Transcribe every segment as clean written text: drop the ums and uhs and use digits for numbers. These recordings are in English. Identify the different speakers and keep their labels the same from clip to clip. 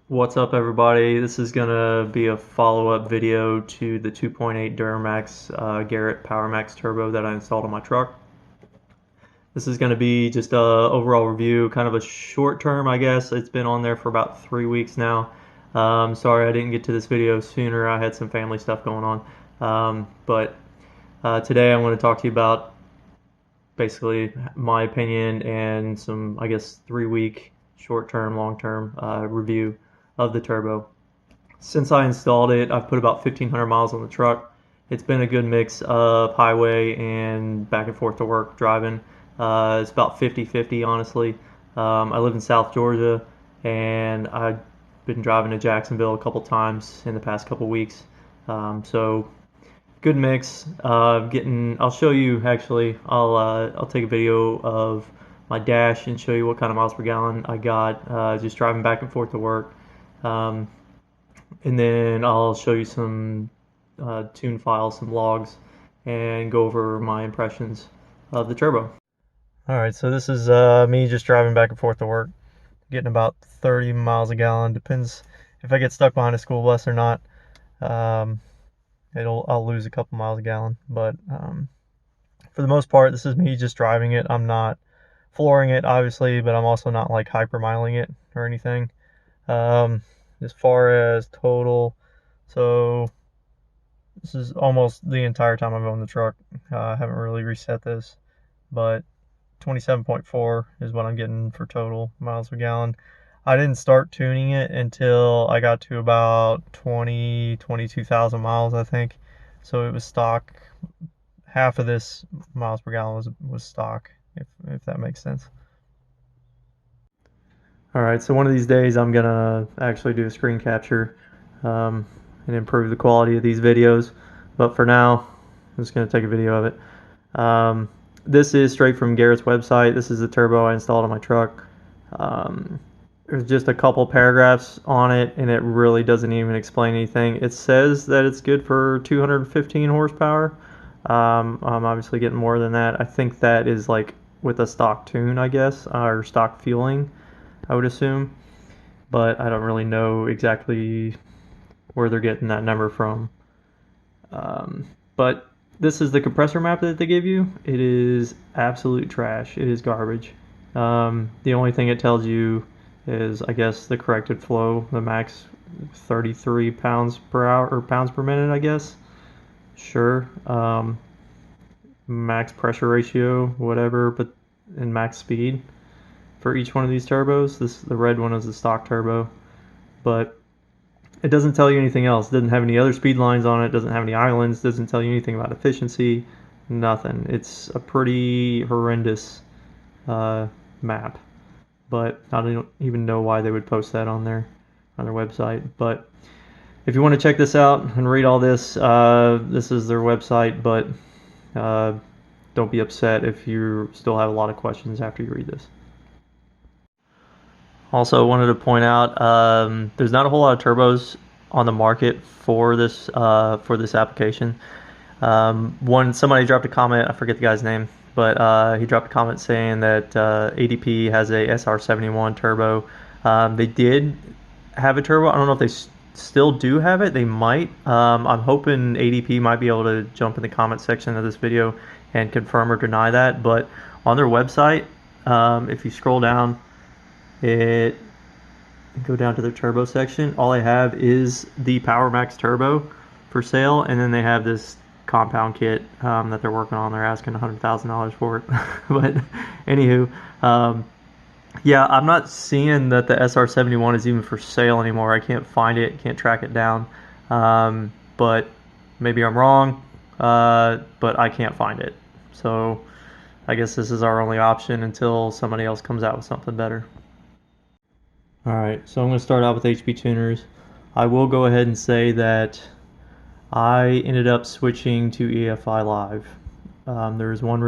Speaker 1: What's up, everybody? This is gonna be a follow-up video to the 2.8 Duramax Garrett Powermax turbo that I installed on my truck. This is gonna be just a overall review, kind of a short term, I guess. It's been on there for about 3 weeks now. Sorry I didn't get to this video sooner. I had some family stuff going on. But today I want to talk to you about basically my opinion and some, I guess, 3 week short-term, long-term review of the turbo. Since I installed it, I've put about 1,500 miles on the truck. It's been a good mix of highway and back and forth to work driving. It's about 50-50, honestly. I live in South Georgia, and I've been driving to Jacksonville a couple times in the past couple weeks. So good mix. I'll show you actually. I'll take a video of my dash and show you what kind of miles per gallon I got just driving back and forth to work. And then I'll show you some tune files, some logs, and go over my impressions of the turbo. Alright, so this is me just driving back and forth to work, getting about 30 miles a gallon. Depends if I get stuck behind a school bus or not. I'll lose a couple miles a gallon, but for the most part, this is me just driving it. I'm not flooring it, obviously, but I'm also not like hypermiling it or anything. As far as total, so this is almost the entire time I've owned the truck. I haven't really reset this, but 27.4 is what I'm getting for total miles per gallon. I didn't start tuning it until I got to about 22,000 miles, I think. So it was stock. Half of this miles per gallon was stock, if that makes sense. Alright, so one of these days I'm gonna actually do a screen capture and improve the quality of these videos, but for now I'm just gonna take a video of it. This is straight from Garrett's website. This is the turbo I installed on my truck. There's just a couple paragraphs on it, and it really doesn't even explain anything. It says that it's good for 215 horsepower. I'm obviously getting more than that. I think that is like with a stock tune, I guess, or stock fueling, I would assume. But I don't really know exactly where they're getting that number from. But this is the compressor map that they give you. It is absolute trash. It is garbage. The only thing it tells you is, I guess, the corrected flow, the max 33 pounds per hour, or pounds per minute, I guess. Sure. Max pressure ratio, whatever, but and max speed for each one of these turbos. The red one is the stock turbo, but it doesn't tell you anything else. It doesn't have any other speed lines on it. Doesn't have any islands. Doesn't tell you anything about efficiency. Nothing. It's a pretty horrendous map, but I don't even know why they would post that on their website. But if you want to check this out and read all this, this is their website, but don't be upset if you still have a lot of questions after you read this. Also wanted to point out, there's not a whole lot of turbos on the market for this application. Somebody dropped a comment, I forget the guy's name, but he dropped a comment saying that ADP has a SR71 turbo. They did have a turbo. I don't know if they still do have it. They might. I'm hoping ADP might be able to jump in the comment section of this video and confirm or deny that. But on their website, if you scroll down, go down to the turbo section, all I have is the Powermax turbo for sale, and then they have this compound kit that they're working on. They're asking $100,000 for it. But anywho, yeah, I'm not seeing that the SR71 is even for sale anymore. I can't find it, can't track it down. But maybe I'm wrong, but I can't find it. So I guess this is our only option until somebody else comes out with something better. Alright, so I'm going to start out with HP tuners. I will go ahead and say that I ended up switching to EFI Live. There's one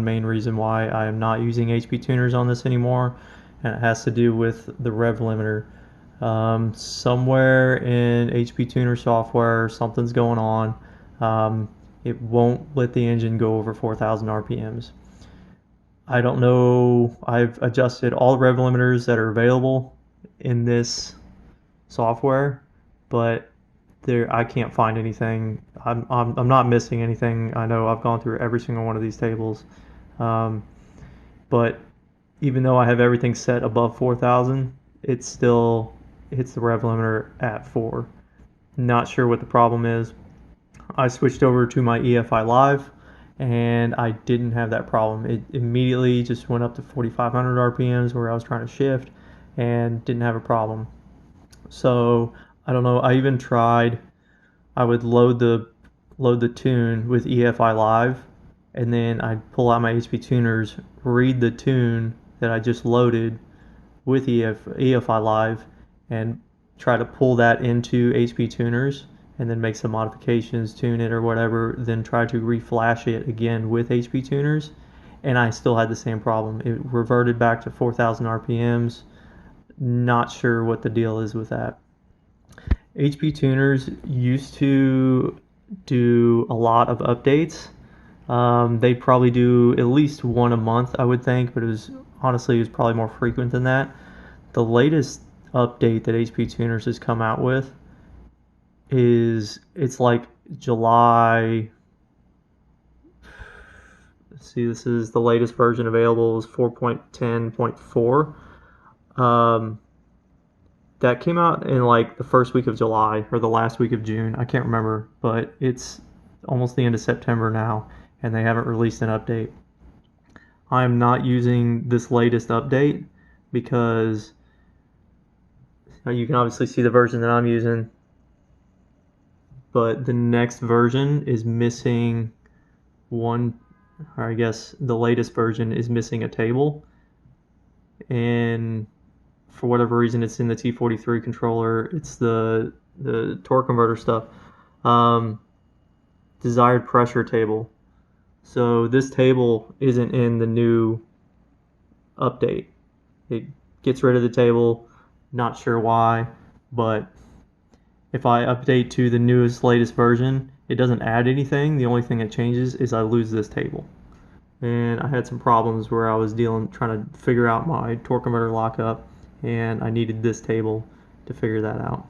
Speaker 1: main reason why I am not using HP tuners on this anymore, and it has to do with the rev limiter. Somewhere in HP tuner software, something's going on. It won't let the engine go over 4,000 RPMs. I don't know. I've adjusted all the rev limiters that are available in this software, but there I can't find anything. I'm not missing anything. I know I've gone through every single one of these tables, um, but even though I have everything set above 4,000, it still hits the rev limiter at 4. Not sure what the problem is. I switched over to my EFI Live, and I didn't have that problem. It immediately just went up to 4,500 RPMs where I was trying to shift, and didn't have a problem. So I don't know. I even tried. I would load the tune with EFI Live, and then I'd pull out my HP tuners, read the tune that I just loaded with EFI Live, and try to pull that into HP tuners, and then make some modifications, tune it or whatever, then try to reflash it again with HP tuners, and I still had the same problem. It reverted back to 4,000 RPMs. Not sure what the deal is with that. HP tuners used to do a lot of updates. They probably do at least one a month, I would think, but it was probably more frequent than that. The latest update that HP Tuners has come out with it's like July. Let's see, this is the latest version available is 4.10.4. That came out in like the first week of July or the last week of June. I can't remember, but it's almost the end of September now, and they haven't released an update. I'm not using this latest update because you can obviously see the version that I'm using, but the next version is missing one, or I guess the latest version is missing a table, and for whatever reason it's in the T43 controller. It's the torque converter stuff. Desired pressure table. So this table isn't in the new update. It gets rid of the table. Not sure why, but if I update to the latest version, it doesn't add anything. The only thing that changes is I lose this table. And I had some problems where I was trying to figure out my torque converter lockup, and I needed this table to figure that out.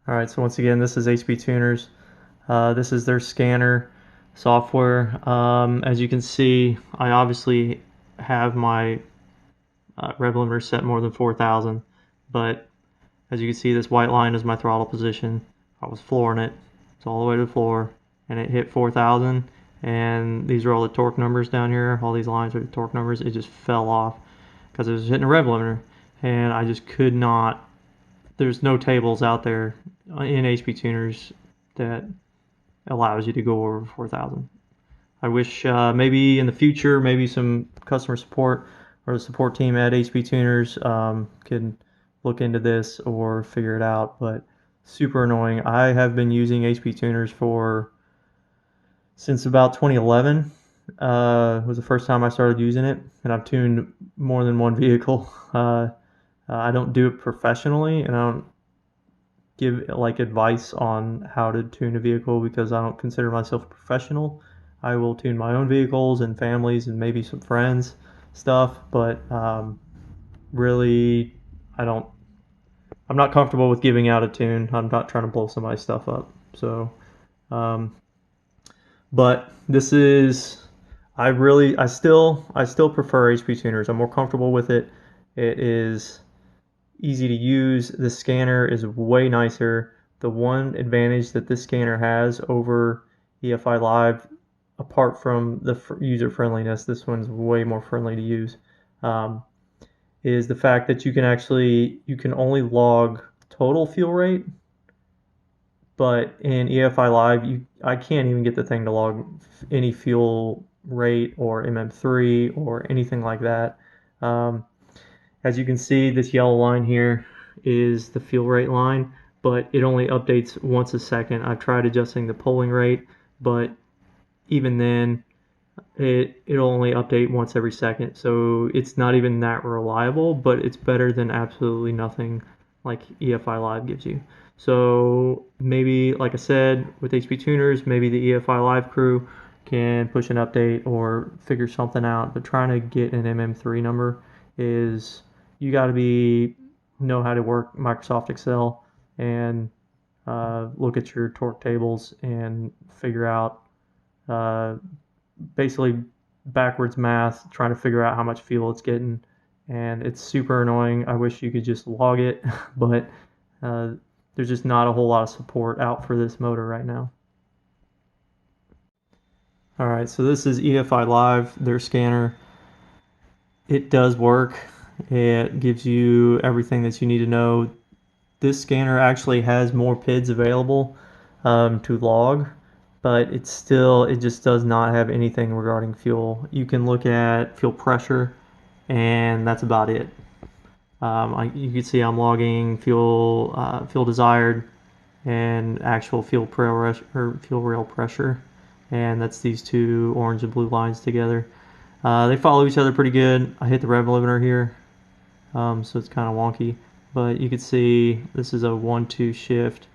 Speaker 1: Alright, so once again, this is HP Tuners. This is their scanner software. As you can see, I obviously have my rev limiter set more than 4,000, but as you can see, this white line is my throttle position. I was flooring it. It's all the way to the floor, and it hit 4,000, and these are all the torque numbers down here. All these lines are the torque numbers. It just fell off because it was hitting a rev limiter, and I just could not. There's no tables out there in HP Tuners that allows you to go over 4,000. I wish maybe in the future, maybe some customer support or the support team at HP Tuners could look into this or figure it out, but super annoying. I have been using HP Tuners since about 2011. Was the first time I started using it, and I've tuned more than one vehicle. I don't do it professionally, and I don't give like advice on how to tune a vehicle because I don't consider myself a professional. I will tune my own vehicles and families and maybe some friends stuff, but really I'm not comfortable with giving out a tune. I'm not trying to blow somebody's stuff up. So but this is I still prefer HP Tuners. I'm more comfortable with it. It is easy to use. The scanner is way nicer. The one advantage that this scanner has over EFI Live, apart from the user friendliness, this one's way more friendly to use, is the fact that you can only log total fuel rate, but in EFI Live I can't even get the thing to log any fuel rate or MM3 or anything like that. As you can see, this yellow line here is the fuel rate line, but it only updates once a second. I've tried adjusting the polling rate, but even then, it'll only update once every second. So it's not even that reliable, but it's better than absolutely nothing like EFI Live gives you. So maybe, like I said, with HP Tuners, maybe the EFI Live crew can push an update or figure something out, but trying to get an MM3 number is you got to know how to work Microsoft Excel and look at your torque tables and figure out basically backwards math, trying to figure out how much fuel it's getting. And it's super annoying. I wish you could just log it, but there's just not a whole lot of support out for this motor right now. All right, so this is EFI Live, their scanner. It does work. It gives you everything that you need to know. This scanner actually has more PIDs available to log, but it just does not have anything regarding fuel. You can look at fuel pressure, and that's about it. You can see I'm logging fuel desired and actual fuel rail pressure, and that's these two orange and blue lines together. They follow each other pretty good. I hit the rev limiter here, so it's kind of wonky, but you can see this is a 1-2 shift,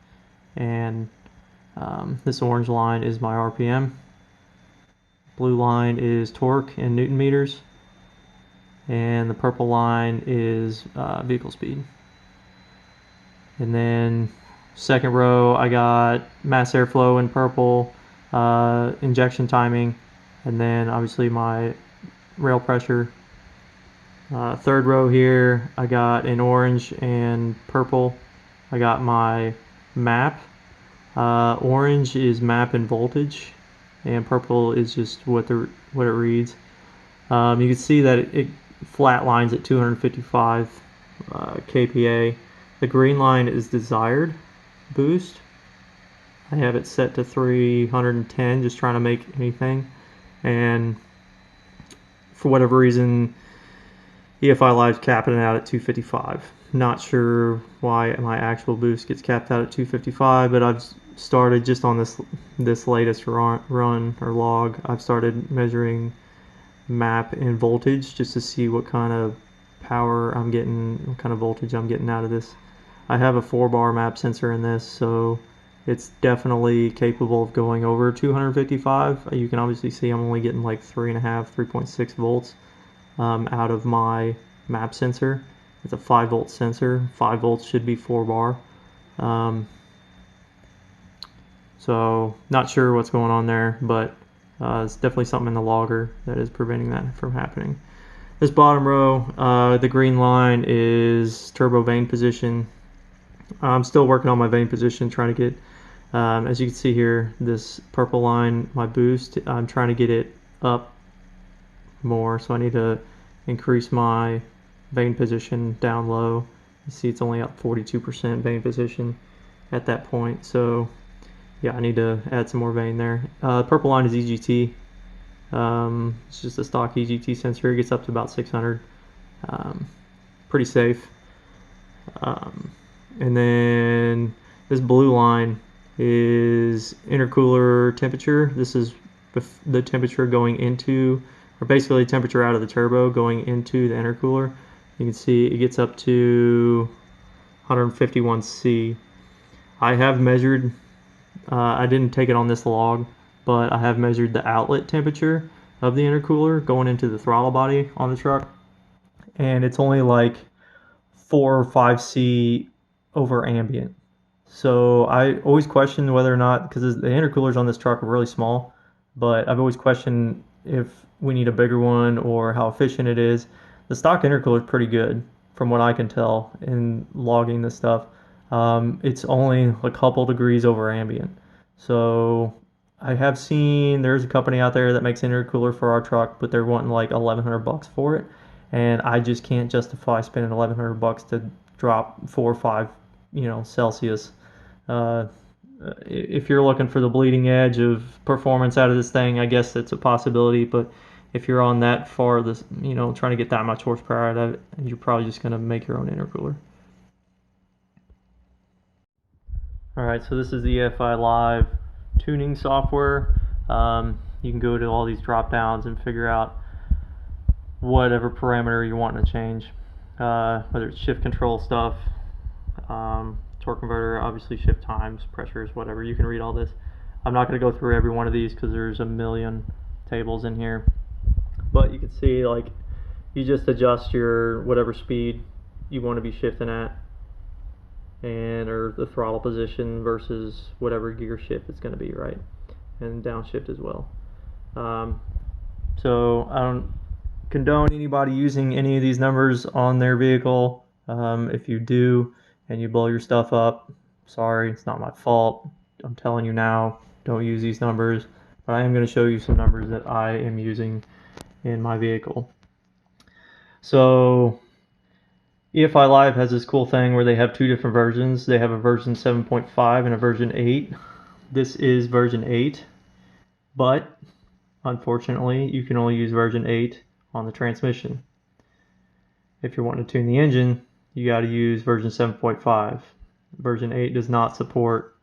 Speaker 1: and this orange line is my RPM. Blue line is torque in Newton meters, and the purple line is vehicle speed. And then second row, I got mass airflow in purple, injection timing, and then obviously my rail pressure. Third row here, I got in orange and purple, I got my map. Orange is map and voltage, and purple is just what it reads. You can see that it flat lines at 255 kPa. The green line is desired boost. I have it set to 310, just trying to make anything. And for whatever reason, EFI Live's capping it out at 255. Not sure why my actual boost gets capped out at 255, but I've started just on this latest run or log. I've started measuring map and voltage just to see what kind of power I'm getting, what kind of voltage I'm getting out of this. I have a 4-bar map sensor in this, so it's definitely capable of going over 255. You can obviously see I'm only getting like 3.6 volts out of my map sensor. It's a 5-volt sensor. 5 volts should be 4-bar. So not sure what's going on there, but it's definitely something in the logger that is preventing that from happening. This bottom row, the green line is turbo vane position. I'm still working on my vane position, trying to get, as you can see here, this purple line, my boost, I'm trying to get it up more, so I need to increase my vane position down low. You see it's only up 42% vane position at that point, so yeah, I need to add some more vane there. Purple line is EGT. It's just a stock EGT sensor. It gets up to about 600. Pretty safe. And then this blue line is intercooler temperature. This is the temperature going into, or basically temperature out of the turbo going into the intercooler. You can see it gets up to 151 C. I have measured, I didn't take it on this log, but I have measured the outlet temperature of the intercooler going into the throttle body on the truck, and it's only like 4 or 5 C over ambient. So I always question whether or not, because the intercoolers on this truck are really small, but I've always questioned if we need a bigger one or how efficient it is. The stock intercooler is pretty good from what I can tell in logging this stuff. It's only a couple degrees over ambient. So I have seen there's a company out there that makes an intercooler for our truck, but they're wanting like $1,100 for it, and I just can't justify spending $1,100 to drop 4 or 5, Celsius. If you're looking for the bleeding edge of performance out of this thing, I guess it's a possibility, but if you're on that far, trying to get that much horsepower out of it, you're probably just going to make your own intercooler. Alright, so this is the EFI Live tuning software. You can go to all these drop downs and figure out whatever parameter you're wanting to change, whether it's shift control stuff, torque converter, obviously shift times, pressures, whatever. You can read all this. I'm not going to go through every one of these because there's a million tables in here, but you can see, like, you just adjust your whatever speed you want to be shifting at, and or the throttle position versus whatever gear shift it's going to be, right? And downshift as well. So I don't condone anybody using any of these numbers on their vehicle. If you do and you blow your stuff up, sorry, it's not my fault. I'm telling you now, don't use these numbers. But I am going to show you some numbers that I am using in my vehicle. So EFI Live has this cool thing where they have two different versions. They have a version 7.5 and a version 8. This is version 8, but unfortunately you can only use version 8 on the transmission. If you're wanting to tune the engine, you got to use version 7.5. Version 8 does not support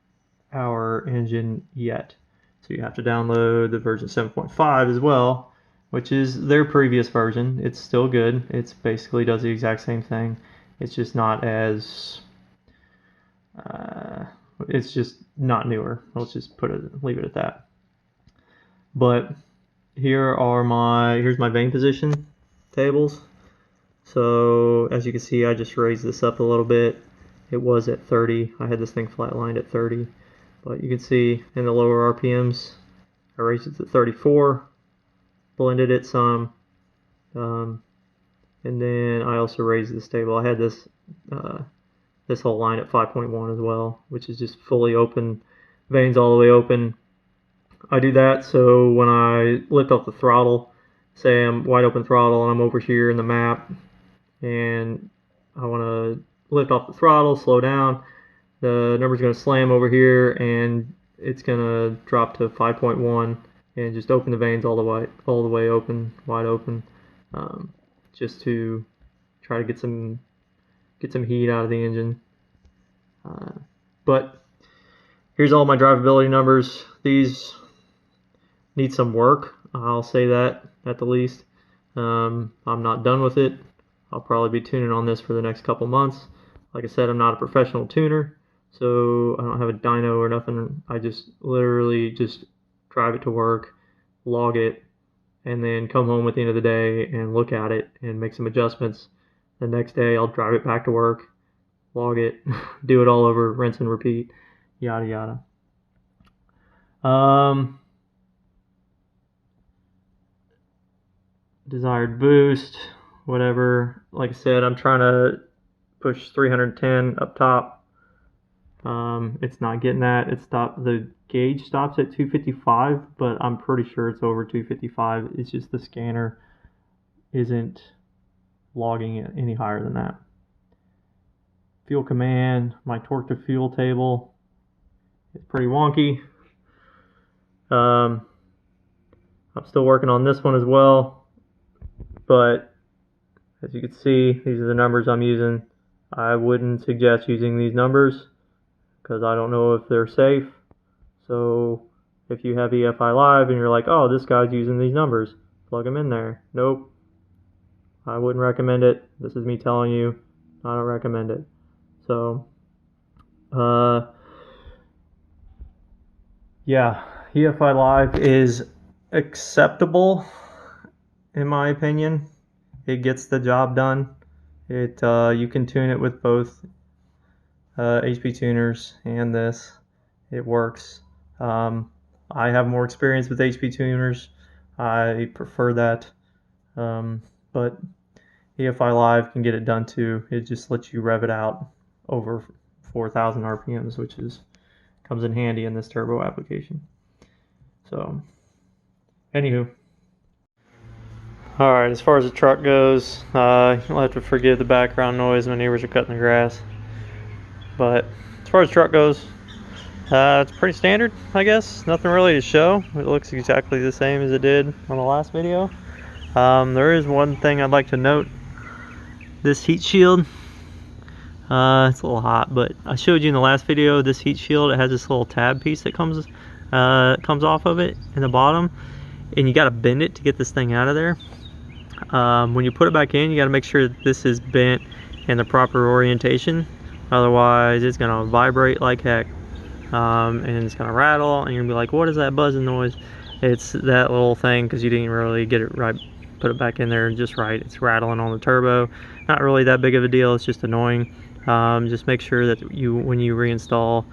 Speaker 1: our engine yet. So you have to download the version 7.5 as well, which is their previous version. It's still good. It basically does the exact same thing. It's just not as it's just not newer. Let's just leave it at that. But here's my vane position tables. So as you can see, I just raised this up a little bit. It was at 30. I had this thing flatlined at 30. But you can see in the lower RPMs, I raised it to 34, blended it some, and then I also raised this table. I had this this whole line at 5.1 as well, which is just fully open, vanes all the way open. I do that so when I lift off the throttle, say I'm wide open throttle and I'm over here in the map, and I want to lift off the throttle, slow down, the number's going to slam over here and it's going to drop to 5.1 and just open the vanes all the way open, wide open, just to try to get some heat out of the engine. But here's all my drivability numbers. These need some work, I'll say that at the least. I'm not done with it. I'll probably be tuning on this for the next couple months. Like I said, I'm not a professional tuner, so I don't have a dyno or nothing. I just literally just drive it to work, log it, and then come home at the end of the day and look at it and make some adjustments. The next day I'll drive it back to work, log it, do it all over, rinse and repeat, yada yada. Desired boost, whatever. Like I said, I'm trying to push 310 up top. It's not getting that. The gauge stops at 255, but I'm pretty sure it's over 255. It's just the scanner isn't logging it any higher than that. Fuel command, my torque to fuel table is pretty wonky. I'm still working on this one as well, but as you can see, these are the numbers I'm using. I wouldn't suggest using these numbers because I don't know if they're safe. So if you have EFI Live and you're like, oh, this guy's using these numbers, plug them in there. Nope, I wouldn't recommend it. This is me telling you, I don't recommend it. So yeah, EFI Live is acceptable in my opinion. It gets the job done. You can tune it with both HP tuners and this. It works. I have more experience with HP tuners. I prefer that. But EFI Live can get it done too. It just lets you rev it out over 4,000 RPMs, which comes in handy in this turbo application. So, anywho. Alright, as far as the truck goes, you'll have to forgive the background noise. My neighbors are cutting the grass. But as far as truck goes, it's pretty standard, I guess. Nothing really to show. It looks exactly the same as it did on the last video. There is one thing I'd like to note. This heat shield, it's a little hot, but I showed you in the last video, this heat shield, it has this little tab piece that comes off of it in the bottom, and you got to bend it to get this thing out of there. When you put it back in, you got to make sure that this is bent in the proper orientation. Otherwise, it's going to vibrate like heck, and it's going to rattle, and you're going to be like, what is that buzzing noise? It's that little thing because you didn't really get it right put it back in there just right. It's rattling on the turbo. Not really that big of a deal. It's just annoying. Just make sure that when you reinstall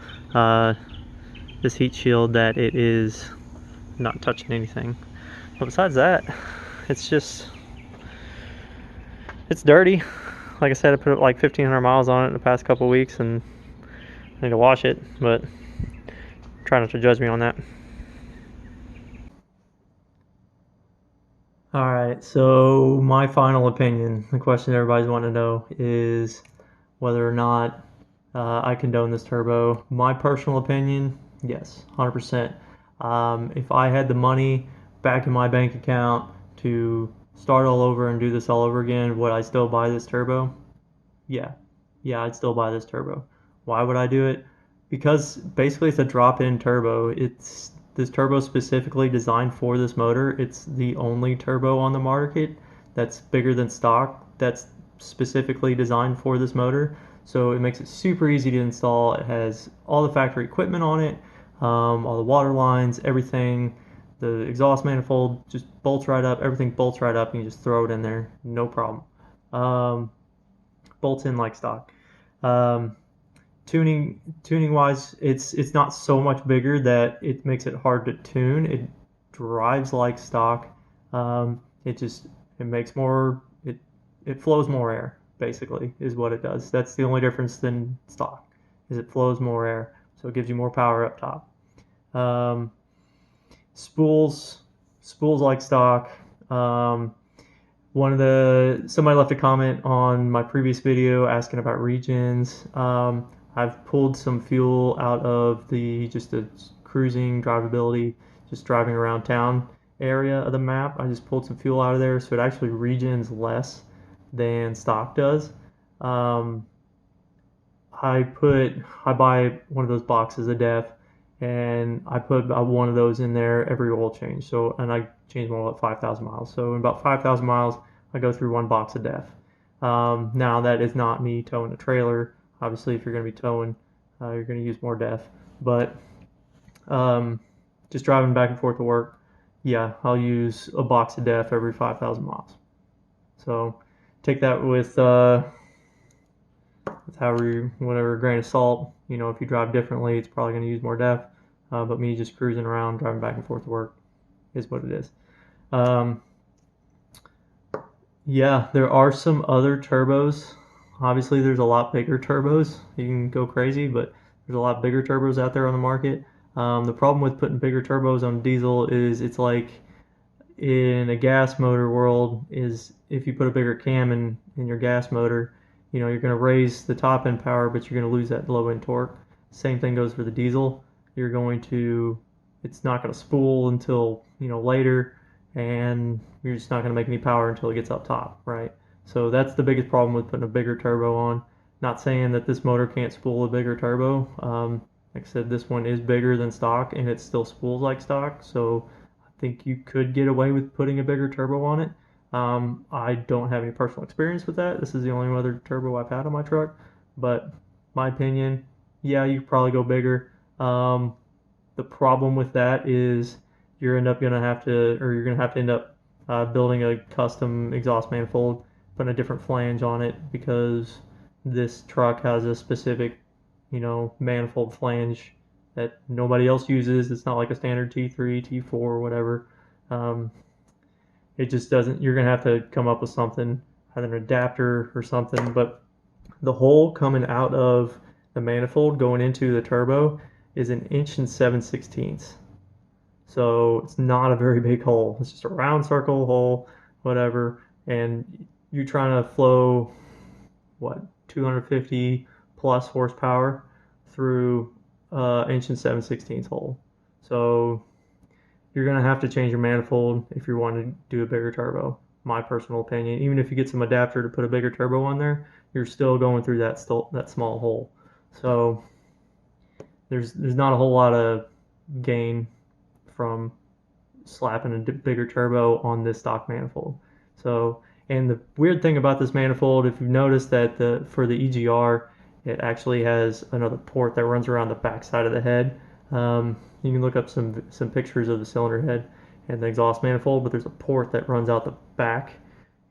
Speaker 1: this heat shield, that it is not touching anything. But besides that, it's dirty. Like I said, I put like 1,500 miles on it in the past couple weeks, and I need to wash it, but try not to judge me on that. Alright, so my final opinion, the question everybody's wanting to know is whether or not I condone this turbo. My personal opinion, yes, 100%. If I had the money back in my bank account to start all over and do this all over again, would I still buy this turbo? Yeah. Yeah, I'd still buy this turbo. Why would I do it? Because basically it's a drop-in turbo. This turbo specifically designed for this motor. It's the only turbo on the market that's bigger than stock that's specifically designed for this motor. So it makes it super easy to install. It has all the factory equipment on it, all the water lines, everything. The exhaust manifold just bolts right up. Everything bolts right up. You can just throw it in there, no problem. Bolts in like stock. Tuning wise, it's not so much bigger that it makes it hard to tune. It drives like stock. It makes more, it flows more air, basically, is what it does. That's the only difference than stock, is it flows more air, so it gives you more power up top. Spools like stock. Somebody left a comment on my previous video asking about regions. I've pulled some fuel out of just the cruising drivability, just driving around town area of the map. I just pulled some fuel out of there, so it actually regions less than stock does. I buy one of those boxes of DEF, and I put about one of those in there every oil change. So, and I change my oil at 5,000 miles. So in about 5,000 miles, I go through one box of DEF. Now that is not me towing a trailer. Obviously, if you're going to be towing, you're going to use more DEF. But just driving back and forth to work, yeah, I'll use a box of DEF every 5,000 miles. So take that with whatever grain of salt. You know, if you drive differently, it's probably going to use more DEF. But me just cruising around, driving back and forth to work is what it is. Yeah, there are some other turbos. Obviously, there's a lot bigger turbos. You can go crazy, but there's a lot bigger turbos out there on the market. The problem with putting bigger turbos on diesel is it's like in a gas motor world is if you put a bigger cam in your gas motor, you know, you're going to raise the top end power, but you're going to lose that low end torque. Same thing goes for the diesel. It's not going to spool until, you know, later, and you're just not going to make any power until it gets up top, right? So that's the biggest problem with putting a bigger turbo on. Not saying that this motor can't spool a bigger turbo. Like I said, this one is bigger than stock, and it still spools like stock, so I think you could get away with putting a bigger turbo on it. I don't have any personal experience with that. This is the only other turbo I've had on my truck, but my opinion, yeah, you could probably go bigger. The problem with that is you're gonna have to end up building a custom exhaust manifold, putting a different flange on it, because this truck has a specific, you know, manifold flange that nobody else uses. It's not like a standard T3, T4, or whatever. It just doesn't. You're gonna have to come up with something, either an adapter or something. But the hole coming out of the manifold going into the turbo is 1 7/16 inches. So it's not a very big hole. It's just a round circle hole, whatever. And you're trying to flow, 250 plus horsepower through 1 7/16 inches hole. So you're going to have to change your manifold if you want to do a bigger turbo, my personal opinion. Even if you get some adapter to put a bigger turbo on there, you're still going through that small hole. So there's not a whole lot of gain from slapping a bigger turbo on this stock manifold. So, and the weird thing about this manifold, if you've noticed that for the EGR, it actually has another port that runs around the back side of the head. You can look up some pictures of the cylinder head, and the exhaust manifold, but there's a port that runs out the back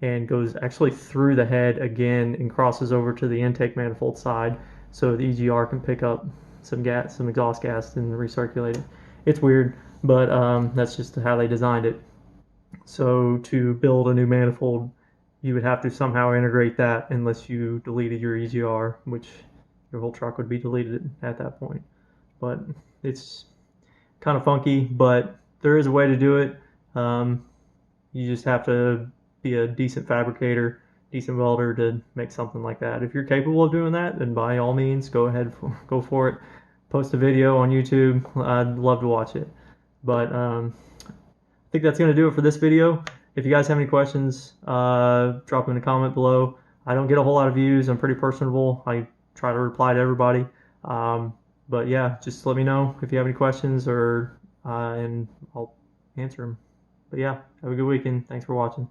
Speaker 1: and goes actually through the head again and crosses over to the intake manifold side, so the EGR can pick up some gas, some exhaust gas, and recirculate it. It's weird, but that's just how they designed it. So to build a new manifold, you would have to somehow integrate that unless you deleted your EGR, which your whole truck would be deleted at that point. But it's kind of funky, but there is a way to do it. You just have to be a decent fabricator, decent welder to make something like that. If you're capable of doing that, then by all means, go ahead, go for it. Post a video on YouTube. I'd love to watch it. But I think that's going to do it for this video. If you guys have any questions, drop them in a comment below. I don't get a whole lot of views. I'm pretty personable. I try to reply to everybody. But yeah, just let me know if you have any questions, or and I'll answer them. But yeah, have a good weekend. Thanks for watching.